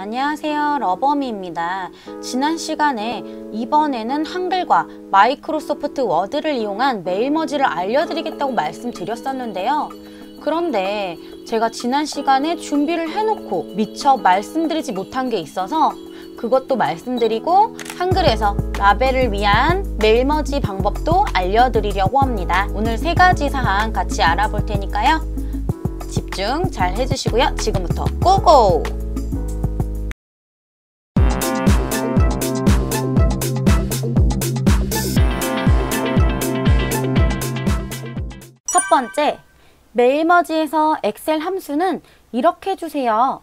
안녕하세요, 러버미입니다. 지난 시간에 이번에는 한글과 마이크로소프트 워드를 이용한 메일 머지를 알려드리겠다고 말씀드렸었는데요. 그런데 제가 지난 시간에 준비를 해놓고 미처 말씀드리지 못한 게 있어서 그것도 말씀드리고 한글에서 라벨을 위한 메일 머지 방법도 알려드리려고 합니다. 오늘 3가지 사항 같이 알아볼 테니까요. 집중 잘 해주시고요. 지금부터 고고! 첫 번째, 메일 머지에서 엑셀 함수는 이렇게 해주세요.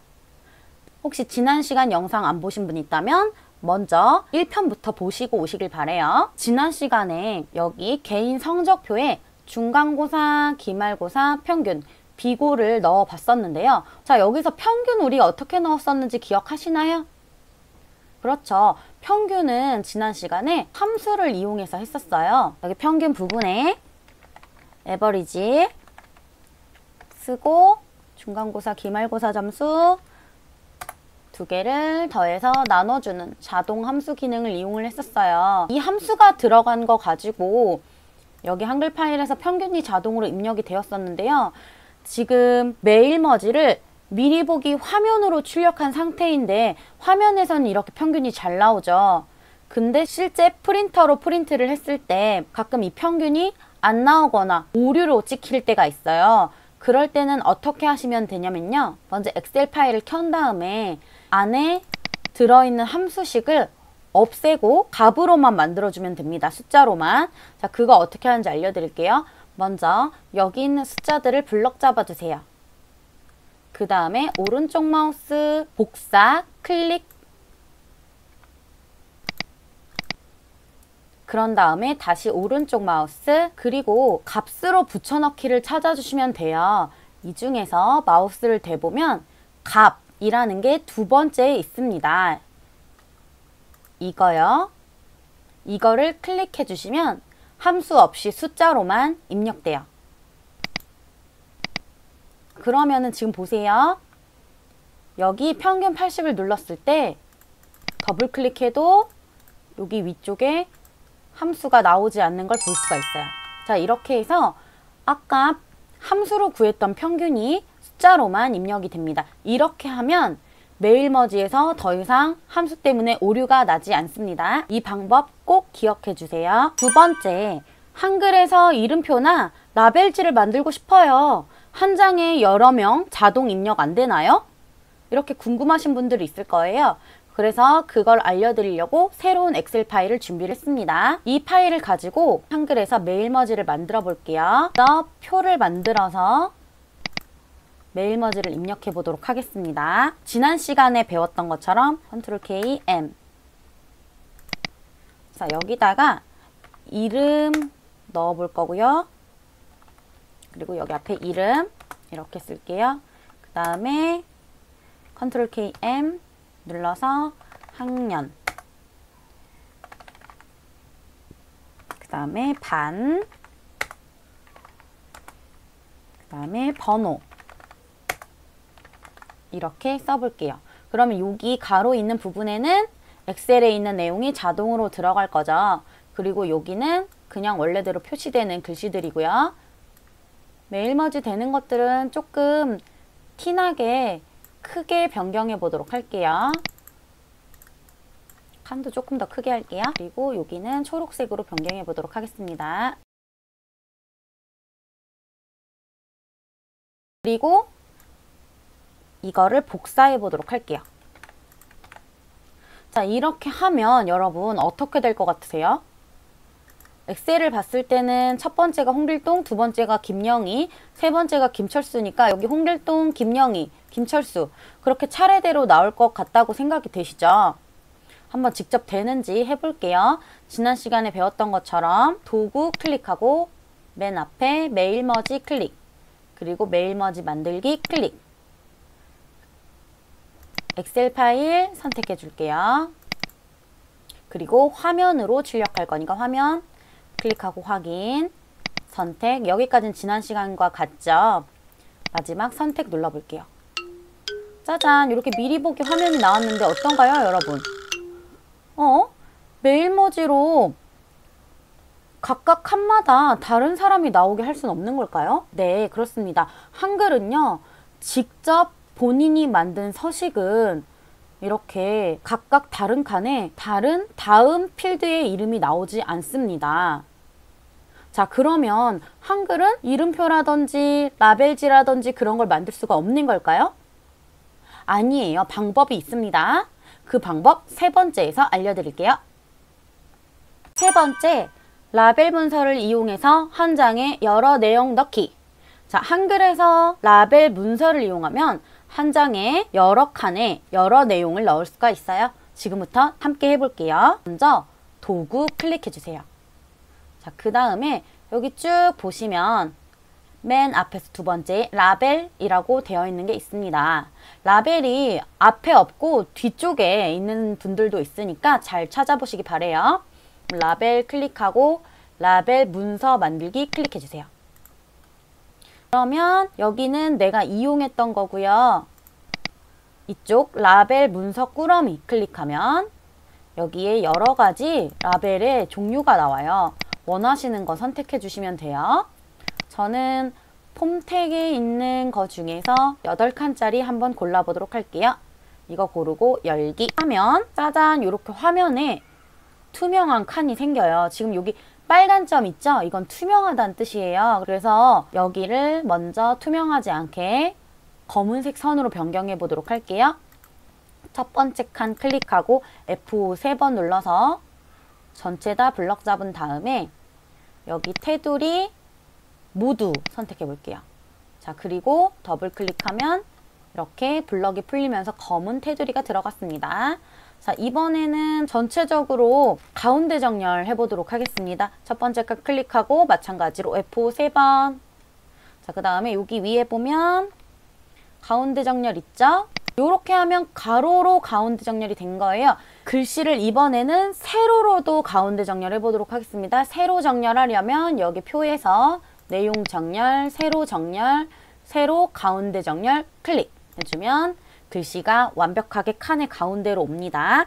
혹시 지난 시간 영상 안 보신 분 있다면 먼저 1편부터 보시고 오시길 바래요. 지난 시간에 여기 개인 성적표에 중간고사, 기말고사, 평균, 비고를 넣어 봤었는데요. 자, 여기서 평균 우리가 어떻게 넣었었는지 기억하시나요? 그렇죠. 평균은 지난 시간에 함수를 이용해서 했었어요. 여기 평균 부분에 에버리지 쓰고 중간고사, 기말고사 점수 2개를 더해서 나눠주는 자동 함수 기능을 이용을 했었어요. 이 함수가 들어간 거 가지고 여기 한글 파일에서 평균이 자동으로 입력이 되었었는데요. 지금 메일 머지를 미리 보기 화면으로 출력한 상태인데 화면에서는 이렇게 평균이 잘 나오죠. 근데 실제 프린터로 프린트를 했을 때 가끔 이 평균이 안 나오거나 오류로 찍힐 때가 있어요. 그럴 때는 어떻게 하시면 되냐면요. 먼저 엑셀 파일을 켠 다음에 안에 들어있는 함수식을 없애고 값으로만 만들어주면 됩니다. 숫자로만. 자, 그거 어떻게 하는지 알려드릴게요. 먼저 여기 있는 숫자들을 블럭 잡아주세요. 그 다음에 오른쪽 마우스 복사, 클릭. 그런 다음에 다시 오른쪽 마우스, 그리고 값으로 붙여넣기를 찾아주시면 돼요. 이 중에서 마우스를 대보면 값이라는 게 2번째에 있습니다. 이거요. 이거를 클릭해 주시면 함수 없이 숫자로만 입력돼요. 그러면은 지금 보세요. 여기 평균 80을 눌렀을 때 더블 클릭해도 여기 위쪽에 함수가 나오지 않는 걸 볼 수가 있어요. 자, 이렇게 해서 아까 함수로 구했던 평균이 숫자로만 입력이 됩니다. 이렇게 하면 메일 머지에서 더 이상 함수 때문에 오류가 나지 않습니다. 이 방법 꼭 기억해 주세요. 2번째, 한글에서 이름표나 라벨지를 만들고 싶어요. 한 장에 여러 명 자동 입력 안 되나요? 이렇게 궁금하신 분들이 있을 거예요. 그래서 그걸 알려드리려고 새로운 엑셀 파일을 준비를 했습니다. 이 파일을 가지고 한글에서 메일 머지를 만들어 볼게요. 표를 만들어서 메일 머지를 입력해 보도록 하겠습니다. 지난 시간에 배웠던 것처럼 Ctrl K, M. 자, 여기다가 이름 넣어 볼 거고요. 그리고 여기 앞에 이름 이렇게 쓸게요. 그 다음에 Ctrl K, M 눌러서 학년, 그 다음에 반, 그 다음에 번호 이렇게 써볼게요. 그러면 여기 가로 있는 부분에는 엑셀에 있는 내용이 자동으로 들어갈 거죠. 그리고 여기는 그냥 원래대로 표시되는 글씨들이고요. 메일 머지 되는 것들은 조금 티나게 크게 변경해 보도록 할게요. 칸도 조금 더 크게 할게요. 그리고 여기는 초록색으로 변경해 보도록 하겠습니다. 그리고 이거를 복사해 보도록 할게요. 자, 이렇게 하면 여러분 어떻게 될 것 같으세요? 엑셀을 봤을 때는 첫 번째가 홍길동, 두 번째가 김영희, 세 번째가 김철수니까 여기 홍길동, 김영희, 김철수 그렇게 차례대로 나올 것 같다고 생각이 되시죠? 한번 직접 되는지 해볼게요. 지난 시간에 배웠던 것처럼 도구 클릭하고 맨 앞에 메일 머지 클릭, 그리고 메일 머지 만들기 클릭. 엑셀 파일 선택해 줄게요. 그리고 화면으로 출력할 거니까 화면 클릭하고 확인, 선택. 여기까지는 지난 시간과 같죠? 마지막 선택 눌러볼게요. 짜잔, 이렇게 미리 보기 화면이 나왔는데 어떤가요, 여러분? 메일머지로 각각 칸마다 다른 사람이 나오게 할 수는 없는 걸까요? 네, 그렇습니다. 한글은요, 직접 본인이 만든 서식은 이렇게 각각 다른 칸에 다른 다음 필드의 이름이 나오지 않습니다. 자, 그러면 한글은 이름표라든지 라벨지라든지 그런 걸 만들 수가 없는 걸까요? 아니에요. 방법이 있습니다. 그 방법 세 번째에서 알려드릴게요. 세 번째, 라벨 문서를 이용해서 한 장에 여러 내용 넣기. 자, 한글에서 라벨 문서를 이용하면 한 장에 여러 칸에 여러 내용을 넣을 수가 있어요. 지금부터 함께 해볼게요. 먼저 도구 클릭해주세요. 자, 그 다음에 여기 쭉 보시면 맨 앞에서 두 번째 라벨이라고 되어 있는 게 있습니다. 라벨이 앞에 없고 뒤쪽에 있는 분들도 있으니까 잘 찾아보시기 바래요. 라벨 클릭하고 라벨 문서 만들기 클릭해주세요. 그러면 여기는 내가 이용했던 거고요. 이쪽 라벨 문서 꾸러미 클릭하면 여기에 여러 가지 라벨의 종류가 나와요. 원하시는 거 선택해 주시면 돼요. 저는 폼택에 있는 거 중에서 8칸짜리 한번 골라보도록 할게요. 이거 고르고 열기 하면 짜잔, 이렇게 화면에 투명한 칸이 생겨요. 지금 여기 빨간 점 있죠? 이건 투명하다는 뜻이에요. 그래서 여기를 먼저 투명하지 않게 검은색 선으로 변경해 보도록 할게요. 첫 번째 칸 클릭하고 F5 3번 눌러서 전체 다 블럭 잡은 다음에 여기 테두리 모두 선택해 볼게요. 자, 그리고 더블 클릭하면 이렇게 블럭이 풀리면서 검은 테두리가 들어갔습니다. 자, 이번에는 전체적으로 가운데 정렬 해보도록 하겠습니다. 첫 번째 칸 클릭하고 마찬가지로 F5 3번. 자, 그 다음에 여기 위에 보면 가운데 정렬 있죠? 이렇게 하면 가로로 가운데 정렬이 된 거예요. 글씨를 이번에는 세로로도 가운데 정렬 해보도록 하겠습니다. 세로 정렬하려면 여기 표에서 내용 정렬, 세로 정렬, 세로 가운데 정렬 클릭 해주면 글씨가 완벽하게 칸의 가운데로 옵니다.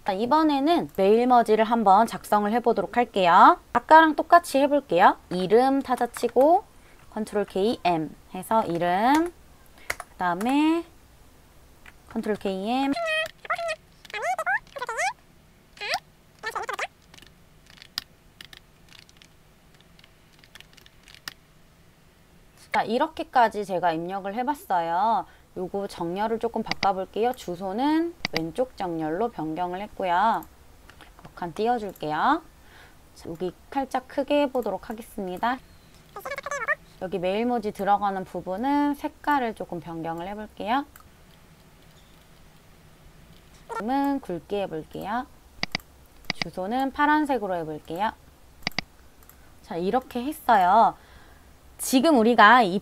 자, 이번에는 메일머지를 한번 작성을 해보도록 할게요. 아까랑 똑같이 해볼게요. 이름 타자치고 컨트롤 K M 해서 이름, 그 다음에 컨트롤 K M, 자, 이렇게까지 제가 입력을 해봤어요. 요거 정렬을 조금 바꿔볼게요. 주소는 왼쪽 정렬로 변경을 했고요. 몇 칸 띄워줄게요. 여기 살짝 크게 해보도록 하겠습니다. 여기 메일모지 들어가는 부분은 색깔을 조금 변경을 해볼게요. 이름은 굵게 해볼게요. 주소는 파란색으로 해볼게요. 자, 이렇게 했어요. 지금 우리가 이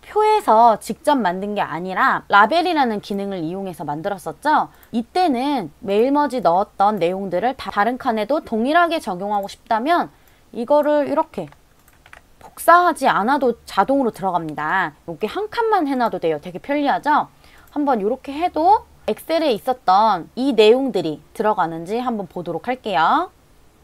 표에서 직접 만든 게 아니라 라벨이라는 기능을 이용해서 만들었었죠. 이때는 메일머지 넣었던 내용들을 다른 칸에도 동일하게 적용하고 싶다면 이거를 이렇게 복사하지 않아도 자동으로 들어갑니다. 여기 한 칸만 해놔도 돼요. 되게 편리하죠? 한번 이렇게 해도 엑셀에 있었던 이 내용들이 들어가는지 한번 보도록 할게요.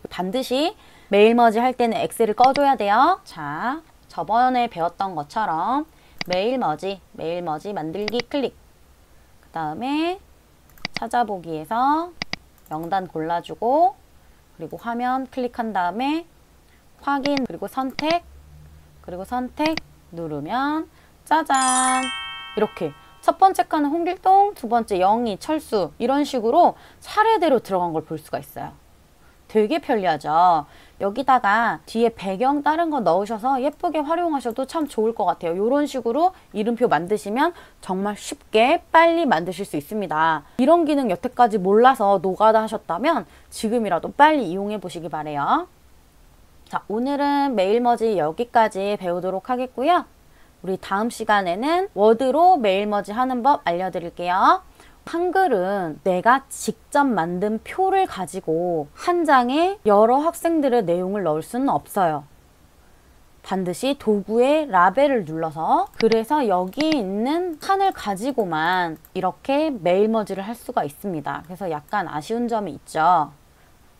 반드시 메일머지 할 때는 엑셀을 꺼줘야 돼요. 자, 저번에 배웠던 것처럼 메일머지 만들기 클릭. 그 다음에 찾아보기에서 명단 골라주고 그리고 화면 클릭한 다음에 확인 그리고 선택 누르면 짜잔, 이렇게 첫 번째 칸은 홍길동, 두 번째 영희, 철수 이런 식으로 차례대로 들어간 걸 볼 수가 있어요. 되게 편리하죠. 여기다가 뒤에 배경 다른 거 넣으셔서 예쁘게 활용하셔도 참 좋을 것 같아요. 이런 식으로 이름표 만드시면 정말 쉽게 빨리 만드실 수 있습니다. 이런 기능 여태까지 몰라서 노가다 하셨다면 지금이라도 빨리 이용해 보시기 바래요. 자, 오늘은 메일머지 여기까지 배우도록 하겠고요. 우리 다음 시간에는 워드로 메일머지 하는 법 알려드릴게요. 한글은 내가 직접 만든 표를 가지고 한 장에 여러 학생들의 내용을 넣을 수는 없어요. 반드시 도구에 라벨을 눌러서, 그래서 여기 있는 칸을 가지고만 이렇게 메일 머지를 할 수가 있습니다. 그래서 약간 아쉬운 점이 있죠.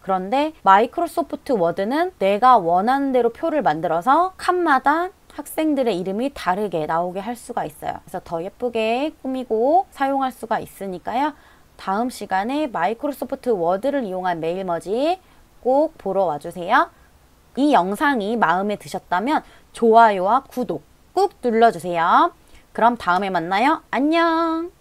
그런데 마이크로소프트 워드는 내가 원하는 대로 표를 만들어서 칸마다 학생들의 이름이 다르게 나오게 할 수가 있어요. 그래서 더 예쁘게 꾸미고 사용할 수가 있으니까요. 다음 시간에 마이크로소프트 워드를 이용한 메일 머지 꼭 보러 와주세요. 이 영상이 마음에 드셨다면 좋아요와 구독 꾹 눌러주세요. 그럼 다음에 만나요. 안녕.